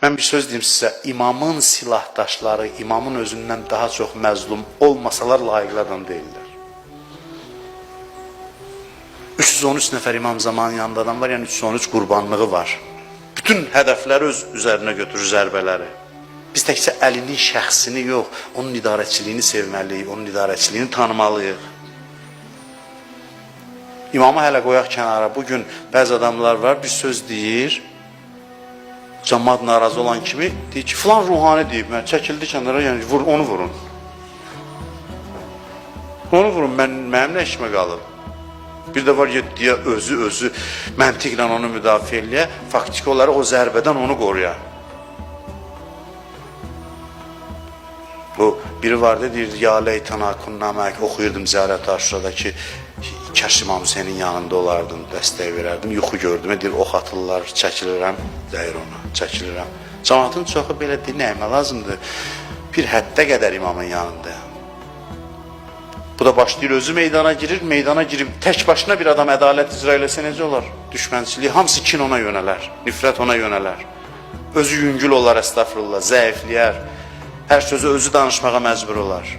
Mən bir söz deyim sizə, imamın silahdaşları imamın özündən daha çox məzlum olmasalar layiqli adam deyirlər. 313 nəfər imam zamanı yanında adam var, yəni 313 qurbanlığı var. Bütün hədəfləri öz üzərinə götürür zərbələri. Biz təkcə Əlinin şəxsini yox, onun idarəçiliyini sevməliyik, onun idarəçiliyini tanımalıyıq. İmamı hələ qoyaq kənara, bugün bəzi adamlar var, bir söz deyir, cəmaat narazı olan kimi deyir ki, filan ruhani deyib, çəkildi kənara, yəni onu vurun. Onu vurun, mənim nə işimə qalıb? Bir də var, yetdiyə özü məntiqlə onu müdafiə eləyə, faktiki olaraq o zərbədən onu qoruya. Bu, biri vardı, deyirdi, ya leytana kunnamək, oxuyurdum Ziyarət Aşurada ki, Kəş İmam Hüseynin yanında olardım, dəstək verərdim, yuxu gördüm, deyir, ox atırlar, çəkilirəm, deyir ona, çəkilirəm. Cəmaatın çoxu belə deyir, nəyimə lazımdır, bir həddə qədər imamın yanındayım. Bu da başlayır, özü meydana girir, meydana girib, tək başına bir adam ədalət icra eləsə necə olar? Düşmənçiliyi, hamısı kin ona yönələr, nifrət ona yönələr. Özü yüngül olar, əstəğfurullah, zəifləyər, hər sözü özü danışmağa məcbur olar.